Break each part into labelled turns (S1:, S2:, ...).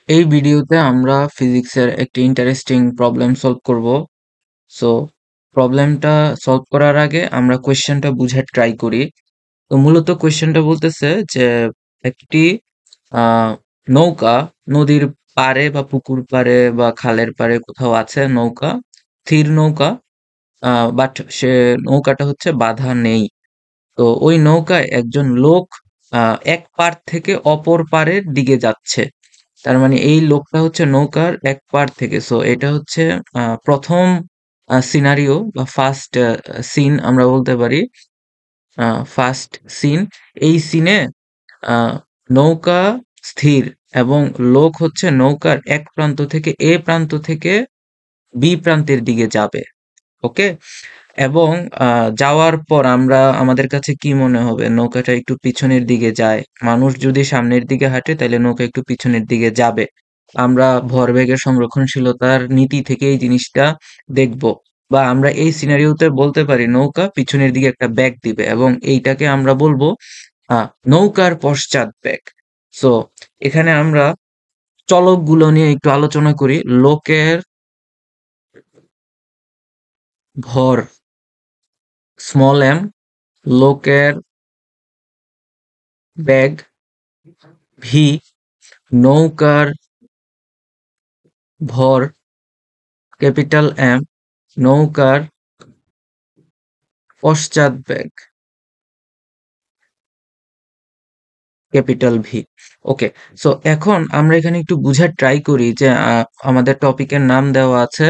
S1: এই ভিডিওতে আমরা ফিজিক্সের একটি ইন্টারেস্টিং প্রবলেম সলভ করব। সো প্রবলেমটা সলভ করার আগে আমরা কোয়েশ্চেনটা বুঝার ট্রাই করি। তো মূলত কোয়েশ্চেনটা বলতেছে যে একটি আহ, নৌকা নদীর পাড়ে বা পুকুর পাড়ে বা খালের পাড়ে কোথাও আছে নৌকা, স্থির নৌকা। বাট সে নৌকাটা হচ্ছে বাঁধা নেই। তো ওই নৌকায় একজন লোক এক পাড় থেকে অপর পাড়ের দিকে যাচ্ছে। তার মানে এই লোকটা হচ্ছে নৌকার এক পাড় থেকে। সো এটা হচ্ছে প্রথম সিনারিও বা ফার্স্ট সিন আমরা বলতে পারি। ফার্স্ট সিন, এই সিনে নৌকা স্থির এবং লোক হচ্ছে নৌকার এক প্রান্ত থেকে এ প্রান্ত থেকে বি প্রান্তের দিকে যাবে। ওকে। এবং যাওয়ার পর আমাদের কাছে কি মনে হবে? নৌকাটা একটু পিছনের দিকে যায়। মানুষ যদি সামনের দিকে হাঁটে তাহলে নৌকা একটু পিছনের দিকে যাবে। আমরা ভরবেগের সংরক্ষণশীলতার নীতি থেকে এই জিনিসটা দেখব। বা আমরা এই সিনারিওতে বলতে পারি নৌকা পিছনের দিকে একটা ব্যাগ দিবে এবং এইটাকে আমরা বলবো নৌকার পশ্চাৎ ব্যাগ। সো এখানে আমরা চলকগুলো নিয়ে একটু আলোচনা করি। লোকের ভর স্মল এম, লোকের ব্যাগ ভি, নৌকার ভর ক্যাপিটাল এম, নৌকার পশ্চাৎ ব্যাগ ক্যাপিটাল ভি। ওকে। সো এখন আমরা এখানে একটু বুঝার ট্রাই করি যে আমাদের টপিকের নাম দেওয়া আছে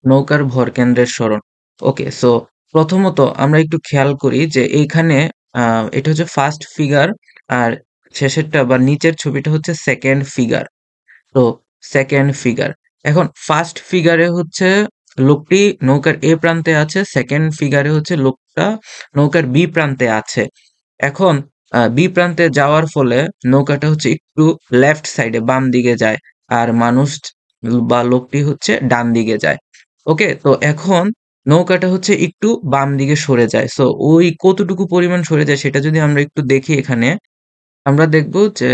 S1: নৌকার ভর কেন্দ্রের সরণ। ওকে। সো প্রথমত আমরা একটু খেয়াল করি যে এইখানে এটা হচ্ছে ফার্স্ট ফিগার, আর শেষেরটা বা নিচের ছবিটা হচ্ছে সেকেন্ড ফিগার। তো সেকেন্ড ফিগার, এখন ফার্স্ট ফিগারে হচ্ছে লোকটি নৌকার এ প্রান্তে আছে, সেকেন্ড ফিগারে হচ্ছে লোকটা নৌকার বি প্রান্তে আছে। এখন বি প্রান্তে যাওয়ার ফলে নৌকাটা হচ্ছে একটু লেফট সাইডে বাম দিকে যায়, আর মানুষ বা লোকটি হচ্ছে ডান দিকে যায়। ওকে। তো এখন নৌকাটা হচ্ছে একটু বাম দিকে সরে যায়। সো ওই কতটুকু পরিমাণ সরে যায় সেটা যদি আমরা একটু দেখি, এখানে আমরা দেখব যে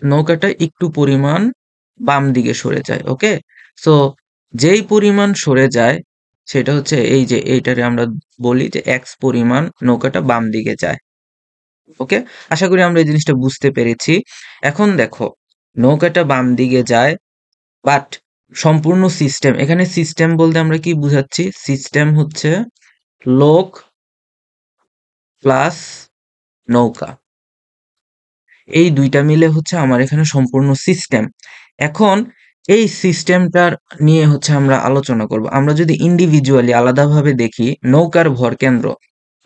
S1: নৌকাটা একটু পরিমাণ বাম দিকে সরে যায়। ওকে। সো যেই পরিমাণ সরে যায় সেটা হচ্ছে এই যে এইটারে আমরা বলি যে এক্স পরিমাণ নৌকাটা বাম দিকে যায়। ওকে। আশা করি আমরা এই জিনিসটা বুঝতে পেরেছি। এখন দেখো, নৌকাটা বাম দিকে যায়, বাট সম্পূর্ণ সিস্টেম, এখানে সিস্টেম বলতে আমরা কি বুঝাচ্ছি? সিস্টেম হচ্ছে লোক প্লাস নৌকা, এই দুইটা মিলে হচ্ছে আমার এখানে সম্পূর্ণ সিস্টেম। এখন এই সিস্টেমটার নিয়ে হচ্ছে আমরা আলোচনা করব। আমরা যদি ইন্ডিভিজুয়ালি আলাদাভাবে দেখি নৌকার ভর কেন্দ্র,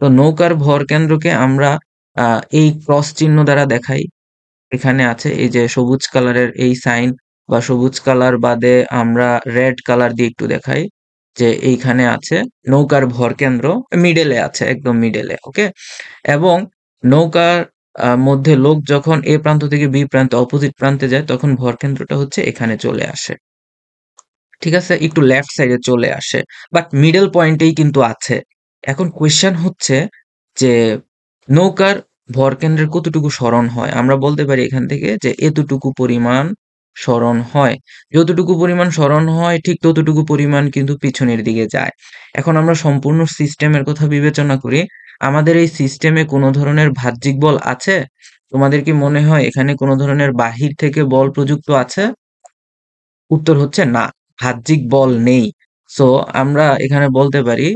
S1: তো নৌকার ভর কেন্দ্রকে আমরা এই ক্রস চিহ্ন দ্বারা দেখাই। এখানে আছে এই যে সবুজ কালারের এই সাইন, বা সবুজ কালার বাদে আমরা রেড কালার দিয়ে একটু দেখাই যে এইখানে আছে নৌকার ভর কেন্দ্র, মিডলে আছে, একদম মিডলে। ওকে। এবং নৌকার মধ্যে লোক যখন এ প্রান্ত থেকে বি প্রান্তে অপোজিট প্রান্তে যায় তখন ভর কেন্দ্রটা হচ্ছে এখানে চলে আসে। ঠিক আছে, একটু লেফট সাইডে চলে আসে, বাট মিডল পয়েন্টেই কিন্তু আছে। এখন কোয়েশ্চেন হচ্ছে যে নৌকার ভরকেন্দ্রের কতটুকু সরণ হয়? আমরা বলতে পারি এখান থেকে যে এতটুকু পরিমাণ সরণ হয়। যতটুকু পরিমাণ সরণ হয় ঠিক ততটুকু পরিমাণ কিন্তু পিছনের দিকে যায়। এখন আমরা সম্পূর্ণ সিস্টেমের কথা বিবেচনা করি। আমাদের এই সিস্টেমে কোনো ধরনের বাহ্যিক বল আছে? তোমাদের কি মনে হয় এখানে কোনো ধরনের বাহির থেকে বল প্রযুক্ত আছে? উত্তর হচ্ছে না, বাহ্যিক বল নেই। সো আমরা এখানে বলতে পারি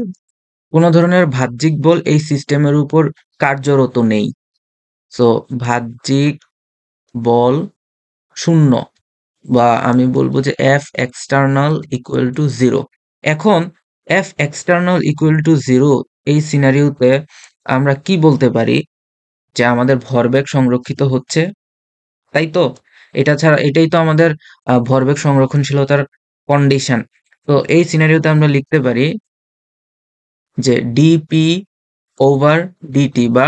S1: কোনো ধরনের বাহ্যিক বল এই সিস্টেমের উপর কার্যরত নেই। সো বাহ্যিক বল শূন্য, বা আমি বলবো যে F external equal to zero. এখন F external equal to zero এই সিনারিওতে আমরা কি বলতে পারি? যে আমাদের ভরবেগ সংরক্ষিত হচ্ছে, তাই তো? এটা ছাড়া এটাই তো আমাদের ভরবেগ সংরক্ষণশীলতার কন্ডিশন। তো এই সিনারিওতে আমরা লিখতে পারি যে ডিপি ওভার ডিটি, বা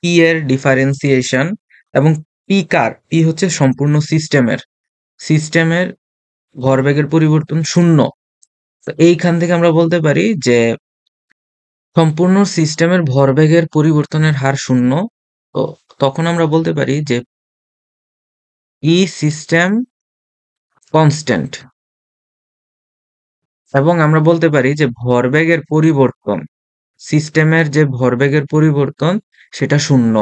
S1: পি এর ডিফারেন্সিয়েশন, এবং পি হচ্ছে সম্পূর্ণ সিস্টেমের ভরবেগের পরিবর্তন শূন্য। তো এইখান থেকে আমরা বলতে পারি যে সম্পূর্ণ সিস্টেমের ভরবেগের পরিবর্তনের হার শূন্য। তো তখন আমরা বলতে পারি যে ই সিস্টেম কনস্ট্যান্ট, এবং আমরা বলতে পারি যে ভরবেগের পরিবর্তন, সিস্টেমের যে ভরবেগের পরিবর্তন সেটা শূন্য,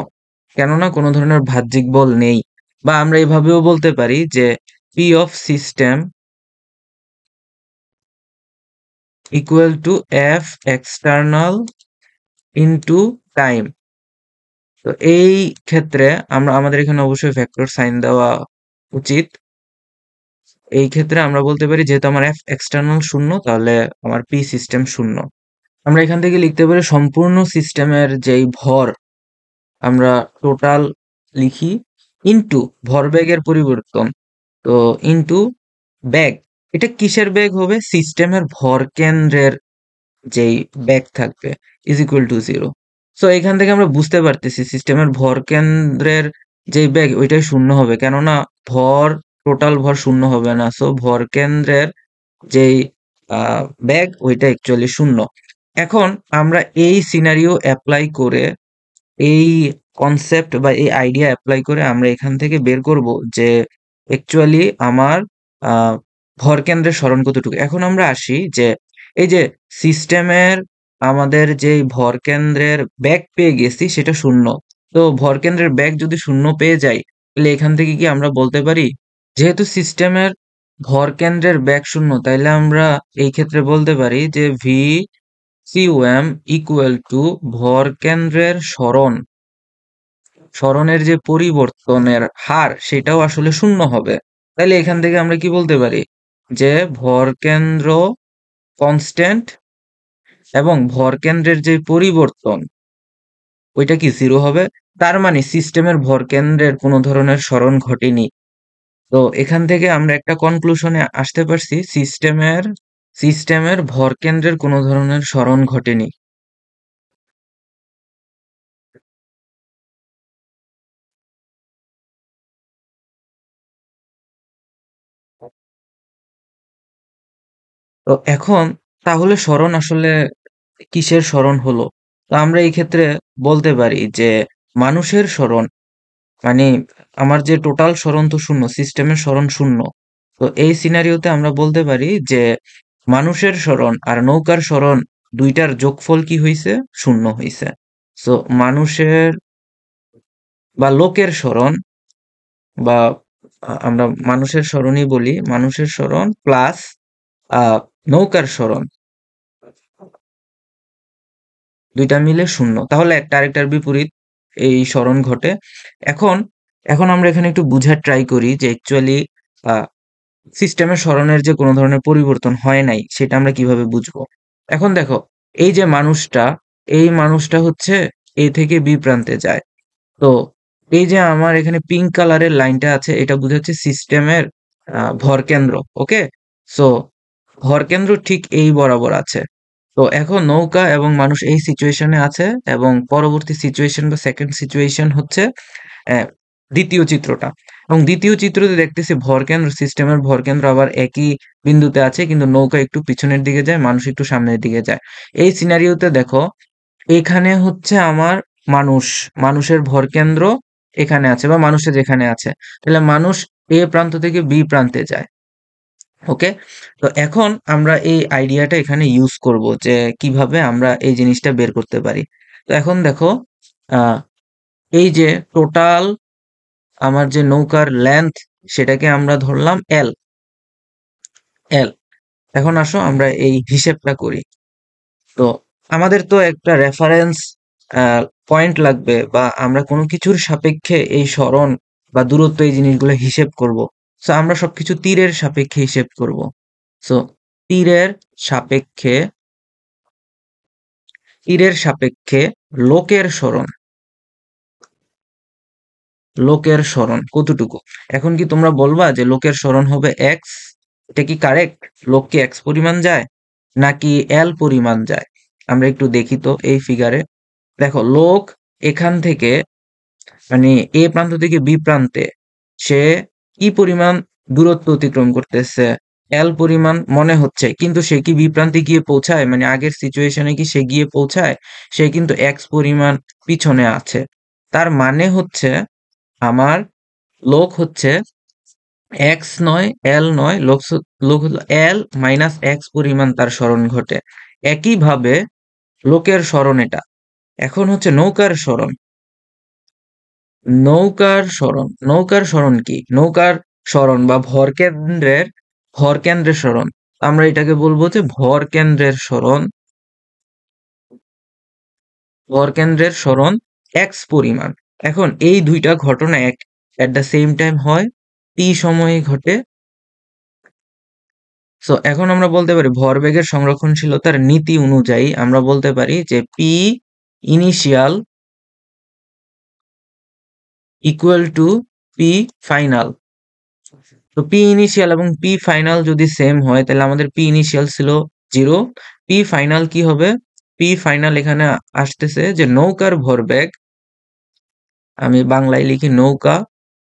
S1: কেননা কোনো ধরনের বাহ্যিক বল নেই। বা আমরা এভাবেও বলতে পারি যে P of system equal to F external into time. তো এই ক্ষেত্রে আমাদের এখানে অবশ্যই ভেক্টর সাইন দেওয়া উচিত। এই ক্ষেত্রে আমরা বলতে পারি যেহেতু আমার এফ এক্সটার্নাল শূন্য, তাহলে আমার পি সিস্টেম শূন্য। আমরা এখান থেকে লিখতে পারি সম্পূর্ণ সিস্টেমের যেই ভর আমরা টোটাল লিখি ইনটু ভরবেগের পরিবর্তন, তো ইনটু বেগ। এটা কিসের বেগ হবে? সিস্টেমের ভর কেন্দ্রের যেই বেগ থাকবে ইজ ইকুয়াল টু 0। সো এখান থেকে আমরা বুঝতে পারতেছি সিস্টেমের ভর কেন্দ্রের যেই বেগ ওইটাই শূন্য হবে, কেননা ভর, টোটাল ভর শূন্য হবে না। সো ভর কেন্দ্রের যেই বেগ ওইটা অ্যাকচুয়ালি শূন্য। এখন আমরা এই সিনারিও অ্যাপ্লাই করে, এই কনসেপ্ট বা এই আইডিয়া অ্যাপ্লাই করে আমরা এখান থেকে বের করব যে অ্যাকচুয়ালি আমার ভরকেন্দ্রের সরণ কতটুকু। এখন আমরা আসি যে এই যে সিস্টেমের আমাদের যে ভরকেন্দ্রের ব্যাগ পেয়ে গেছি সেটা শূন্য। তো ভরকেন্দ্রের ব্যাগ যদি শূন্য পেয়ে যাই, তাহলে এখান থেকে কি আমরা বলতে পারি যেহেতু সিস্টেমের ভরকেন্দ্রের ব্যাগ শূন্য, তাইলে আমরা এই ক্ষেত্রে বলতে পারি যে ভি সিওএম ইকুয়াল টু ভরকেন্দ্রের সরণের যে পরিবর্তনের হার সেটাও আসলে শূন্য হবে। তাইলে এখান থেকে আমরা কি বলতে পারি যে ভরকেন্দ্র কনস্ট্যান্ট এবং ভরকেন্দ্রের যে পরিবর্তন ওইটা কি 0 হবে। তার মানে সিস্টেমের ভরকেন্দ্রের কোনো ধরনের সরণ ঘটেনি। তো এখান থেকে আমরা একটা কনক্লুশনে আসতে পারছি সিস্টেমের ভরকেন্দ্রের কোনো ধরনের সরণ ঘটেনি। তো এখন তাহলে সরণ আসলে কিসের সরণ হলো? তো আমরা এই ক্ষেত্রে বলতে পারি যে মানুষের সরণ, মানে আমার যে টোটাল সরণ তো শূন্য, সিস্টেমের সরণ শূন্য। তো এই সিনারিওতে আমরা বলতে পারি যে মানুষের সরণ আর নৌকার সরণ দুইটার যোগফল কি হইছে? শূন্য হইছে। সো মানুষের বা লোকের সরণ বা আমরা মানুষের সরণই বলি, মানুষের সরণ প্লাস নৌকার সরণ দুইটা মিলে শূন্য, তাহলে একটা আরেকটার বিপরীত এই সরণ ঘটে। এখন এখন আমরা এখানে একটু বুঝার ট্রাই করি যে অ্যাকচুয়ালি সিস্টেমের সরণের যে কোনো ধরনের পরিবর্তন হয় নাই সেটা আমরা কিভাবে বুঝবো। এখন দেখো, এই যে মানুষটা, এই মানুষটা হচ্ছে এ থেকে বি প্রান্তে যায়। তো এই যে আমার এখানে পিঙ্ক কালারের লাইনটা আছে এটা বোঝাচ্ছে সিস্টেমের ভরকেন্দ্র। ওকে, সো ভরকেন্দ্র ঠিক এই বরাবর আছে। তো এখন নৌকা এবং মানুষ এই সিচুয়েশনে আছে, এবং পরবর্তী সিচুয়েশন বা সেকেন্ড সিচুয়েশন হচ্ছে আহ, দ্বিতীয় চিত্রটা। এবং দ্বিতীয় চিত্রতে দেখতেছি ভরকেন্দ্র, সিস্টেমের ভরকেন্দ্র আবার একই বিন্দুতে আছে, কিন্তু নৌকা একটু পিছনের দিকে যায়, মানুষ একটু সামনের দিকে যায়। এই সিনারিওতে দেখো, এখানে হচ্ছে আমার মানুষ, মানুষের ভরকেন্দ্র এখানে আছে বা মানুষের যেখানে আছে, তাহলে মানুষ এ প্রান্ত থেকে বি প্রান্তে যায়। ওকে, তো এখন আমরা এই আইডিয়াটা এখানে ইউজ করব যে কিভাবে আমরা এই জিনিসটা বের করতে পারি। তো এখন দেখো, আহ এই যে টোটাল আমার যে নৌকার লেন্থ সেটাকে আমরা ধরলাম এল এল। এখন আসো আমরা এই হিসেবটা করি। তো আমাদের তো একটা রেফারেন্স পয়েন্ট লাগবে, বা আমরা কোনো কিছুর সাপেক্ষে এই সরণ বা দূরত্ব এই জিনিসগুলো হিসেব করব। সো আমরা সবকিছু তীরের সাপেক্ষে হিসেব করব। সো তীরের সাপেক্ষে তীরের সাপেক্ষে লোকের সরণ, লোকের সরণ কতটুকু? এখন কি তোমরা বলবা যে লোকের সরণ হবে এক্স? এটা কি কারেক্ট? লোক কি এক্স পরিমাণ যায় নাকি এল পরিমাণ যায়? আমরা একটু দেখি তো এই ফিগারে। দেখো, লোক এখান থেকে, মানে এ প্রান্ত থেকে বি প্রান্তে সে কি পরিমাণ দূরত্ব অতিক্রম করতেছে? এল পরিমাণ মনে হচ্ছে, কিন্তু সে কি বি প্রান্তে গিয়ে পৌঁছায়? মানে আগের সিচুয়েশনে কি সে গিয়ে পৌঁছায়? সে কিন্তু এক্স পরিমাণ পিছনে আছে। তার মানে হচ্ছে আমার লোক হচ্ছে এক্স নয়, এল নয়, লোক হলো এল মাইনাস এক্স পরিমাণ তার সরণ ঘটে। একইভাবে লোকের সরণ এটা। এখন হচ্ছে নৌকার সরণ। নৌকার সরণ কি? নৌকার সরণ বা ভর কেন্দ্রের সরণ। আমরা এটাকে বলবো যে ভর কেন্দ্রের সরণ এক্স পরিমাণ। এখন এই দুইটা ঘটনা এট দ্য সেম টাইম হয়, টি সময়ে ঘটে। সো এখন আমরা বলতে পারি ভরবেগের সংরক্ষণশীলতার নীতি অনুযায়ী আমরা বলতে পারি যে P initial equal to P final. তো পি ইনিশিয়াল এবং পি ফাইনাল যদি সেম হয় তাহলে আমাদের পি ইনিশিয়াল ছিল 0, পি ফাইনাল কি হবে? পি ফাইনাল এখানে আসতেছে যে নৌকার ভরবেগ, আমি বাংলায় লিখি নৌকা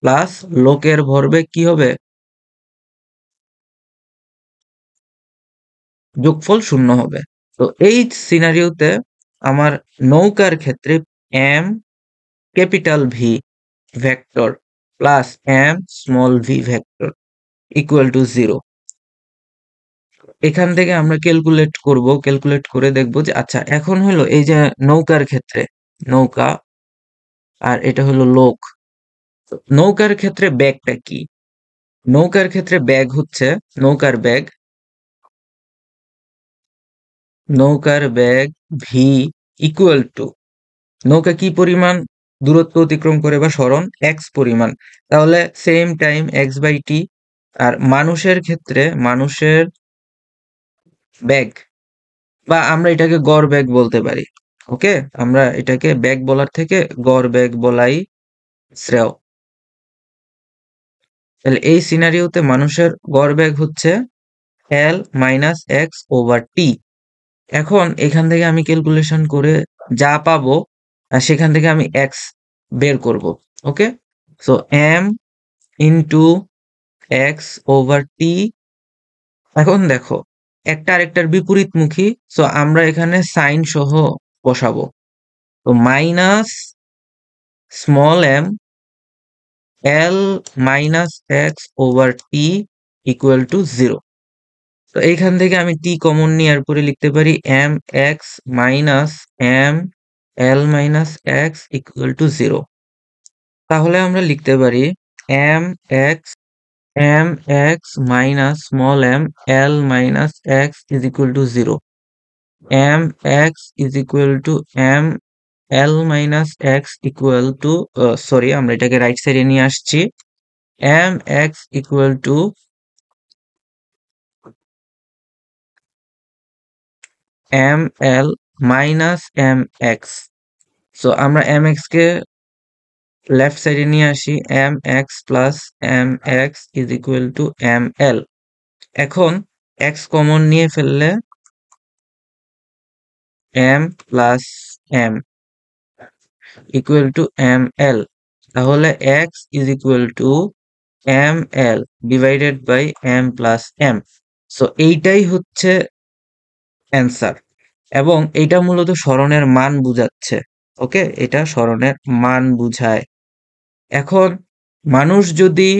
S1: প্লাস লোকের ভরবেগ কি হবে? যোগফল 0 হবে। তো এই সিনারিওতে আমার নৌকার ক্ষেত্রে M capital V vector plus M small V vector equal to 0। এখান থেকে আমরা ক্যালকুলেট করে দেখব যে আচ্ছা এখন হলো এই যে নৌকার ক্ষেত্রে নৌকা আর এটা হলো লোক। তো নৌকার ক্ষেত্রে ব্যাগটা কি? নৌকার ক্ষেত্রে ব্যাগ হচ্ছে নৌকার ব্যাগ ভি ইকুয়াল টু নৌকা কি পরিমাণ দূরত্ব অতিক্রম করে বা সরণ এক্স পরিমাণ, তাহলে same time x by T. আর মানুষের ক্ষেত্রে মানুষের ব্যাগ বা আমরা এটাকে গড় ব্যাগ বলতে পারি। ওকে, আমরা এটাকে ব্যাগ বলার থেকে গড় ব্যাগ বলাই শ্রেয়। তাহলে এই সিনারিওতে মানুষের গড় ব্যাগ হচ্ছে এল মাইনাস এক্স ওভার টি। এখন এখান থেকে আমি ক্যালকুলেশন করে যা পাবো সেখান থেকে আমি এক্স বের করব। Okay, so m into x over t. এখন দেখো একটা আরেকটার বিপরীতমুখী, সো আমরা এখানে সাইন সহ বসাবো। তো minus small M L minus X over T equal to 0। তো এইখান থেকে আমি টি কমন নিয়ে এরপরে লিখতে পারি M X minus M L minus X equal to 0। তাহলে আমরা লিখতে পারি M X minus small M L minus X is equal to 0। M X is equal to M L minus X equal to, sorry আমরা এটাকে right সাইডে নিয়ে আসছি, M X equal to M L minus M X. So আমরা M X কে left সাইডে নিয়ে আসি, M X plus M X is equal to M l. এখন এক্স কমন নিয়ে ফেললে m plus m equal to M l. তাহলে x is equal to M l divided by m plus m. So এইটাই হচ্ছে answer, এবং এটা মূলত সরণের মান বুঝাচ্ছে। ওকে, এটা সরণের মান বুঝায়। এখন মানুষ যদি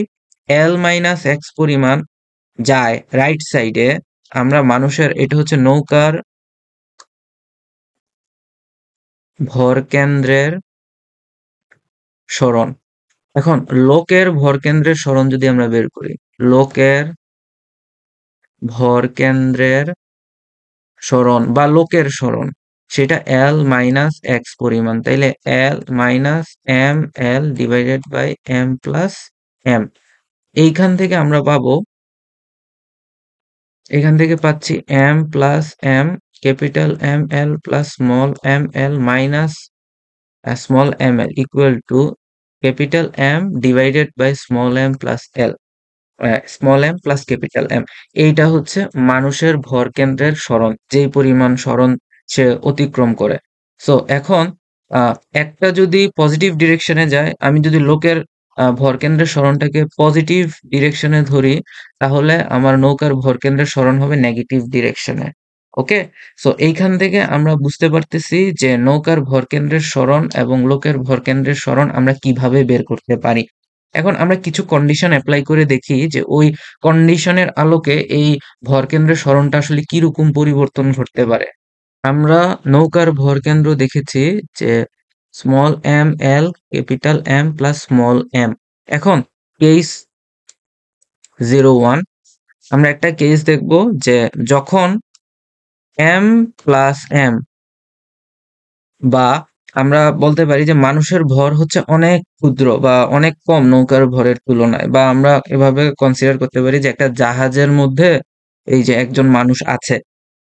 S1: এল মাইনাস এক্স পরিমাণ যায় রাইট সাইডে, আমরা মানুষের এটা হচ্ছে নৌকার ভরকেন্দ্রের সরণ। এখন লোকের ভরকেন্দ্রের সরণ যদি আমরা বের করি, লোকের ভরকেন্দ্রের সরণ বা লোকের সরণ সেটা এল মাইনাস এক্স পরিমাণ, তাইলে l minus M l divided by m plus m. এইখান থেকে আমরা পাবো, এখান থেকে পাচ্ছি m plus m capital M l plus small M L minus small M l equal to capital M divided by small m plus l, small m plus capital M. এইটা হচ্ছে মানুষের ভরকেন্দ্রের সরণ, যেই পরিমাণ সরণ সে অতিক্রম করে। সো এখন একটা যদি পজিটিভ ডিরেকশনে যায়, আমি যদি লোকের ভরকেন্দ্রের সরণটাকে পজিটিভ ডিরেকশনে ধরি, তাহলে আমার নৌকার ভরকেন্দ্রের সরণ হবে নেগেটিভ ডিরেকশনে। ওকে, সো এইখান থেকে আমরা বুঝতে পারতেছি যে নৌকার ভরকেন্দ্রের সরণ এবং লোকের ভরকেন্দ্রের সরণ আমরা কিভাবে বের করতে পারি। এখন আমরা কিছু কন্ডিশন অ্যাপ্লাই করে দেখি যে ওই কন্ডিশনের আলোকে এই ভরকেন্দ্রের সরণটা আসলে কিরকম পরিবর্তন ঘটতে পারে। আমরা নৌকার ভরকেন্দ্র দেখেছি যে small M L capital M plus small M. এখন কেস 01 আমরা একটা কেস দেখব যে যখন এম প্লাস এম, বা আমরা বলতে পারি যে মানুষের ভর হচ্ছে অনেক ক্ষুদ্র বা অনেক কম নৌকার ভরের তুলনায়, বা আমরা এভাবে কনসিডার করতে পারি যে একটা জাহাজের মধ্যে এই যে একজন মানুষ আছে।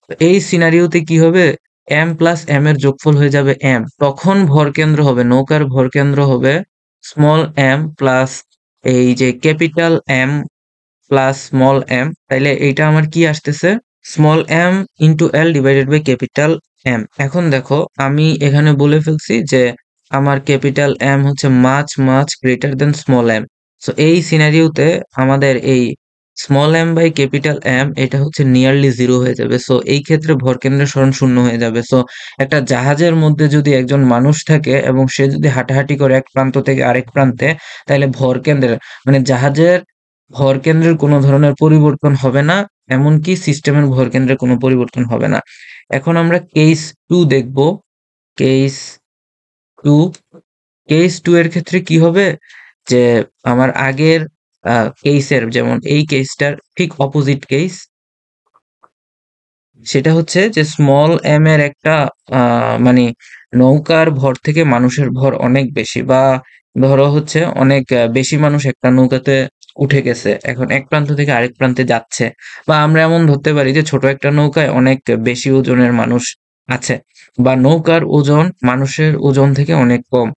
S1: তো এই সিনারিওতে কি হবে, এম প্লাস এম এর যোগফল হয়ে যাবে এম, তখন ভরকেন্দ্র হবে, নৌকার ভরকেন্দ্র হবে স্মল এম প্লাস এই যে capital M plus small M. তাইলে এইটা আমার কি আসতেছে, small M into L divided by capital M. এখন দেখো আমি এখানে বলে ফেলছি যে আমার ক্যাপিটাল এম হচ্ছে much much greater than small M. So এই সিনারিওতে আমাদের এই small M by capital M এটা হচ্ছে নিয়ারলি জিরো হয়ে যাবে। সো এই ক্ষেত্রে ভরকেন্দ্রের সরণ শূন্য হয়ে যাবে। সো একটা জাহাজের মধ্যে যদি একজন মানুষ থাকে এবং সে যদি হাঁটাহাঁটি করে এক প্রান্ত থেকে আরেক প্রান্তে, তাহলে ভরকেন্দ্রের মানে জাহাজের ভরকেন্দ্রের কোনো ধরনের পরিবর্তন হবে না, এমনকি সিস্টেমের ভরকেন্দ্রের কোনো পরিবর্তন হবে না। এখন আমরা কেস 2 দেখব। কেস 2 কেস 2 এর ক্ষেত্রে কি হবে, যে আমার আগের কেসের যেমন এই কেসটার ঠিক অপোজিট কেস। সেটা হচ্ছে যে স্মল এম এর একটা মানে নৌকার ভর থেকে মানুষের ভর অনেক বেশি, বা ধরো হচ্ছে অনেক বেশি মানুষ একটা নৌকাতে উঠে গেছে, এখন এক প্রান্ত থেকে আরেক প্রান্তে যাচ্ছে। বা আমরা এমন ধরতে পারি যে ছোট একটা নৌকায় অনেক বেশি ওজনের মানুষ আছে, বা নৌকার ওজন মানুষের ওজন থেকে অনেক কম।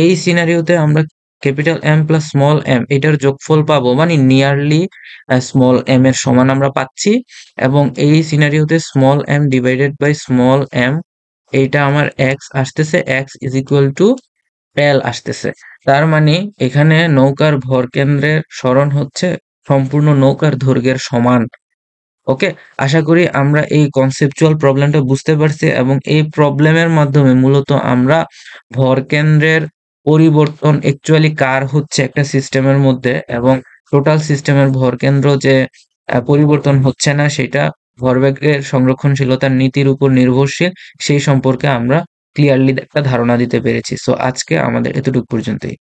S1: এই সিনারিওতে আমরা capital M plus small M এটার যোগফল পাবো, মানে নিয়ারলি স্মল এম এর সমান আমরা পাচ্ছি। এবং এই সিনারিওতে small m divided by small m, এইটা আমার এক্স আসতেছে, x is equal to l আসতেছে। তার মানে এখানে নৌকার ভরকেন্দ্রের সরণ হচ্ছে সম্পূর্ণ নৌকার দৈর্ঘ্যের সমান। ওকে, আশা করি আমরা এই কনসেপচুয়াল প্রবলেমটা বুঝতে পারছি, এবং এই প্রবলেমের মাধ্যমে মূলত আমরা ভরকেন্দ্রের পরিবর্তন অ্যাকচুয়ালি কার হচ্ছে একটা সিস্টেমের মধ্যে, এবং টোটাল সিস্টেমের ভরকেন্দ্র যে পরিবর্তন হচ্ছে না সেটা ভরবেগের সংরক্ষণশীলতার নীতির উপর নির্ভরশীল, সেই সম্পর্কে আমরা ক্লিয়ারলি একটা ধারণা দিতে পেরেছি। সো আজকে আমাদের এতটুকু পর্যন্তই।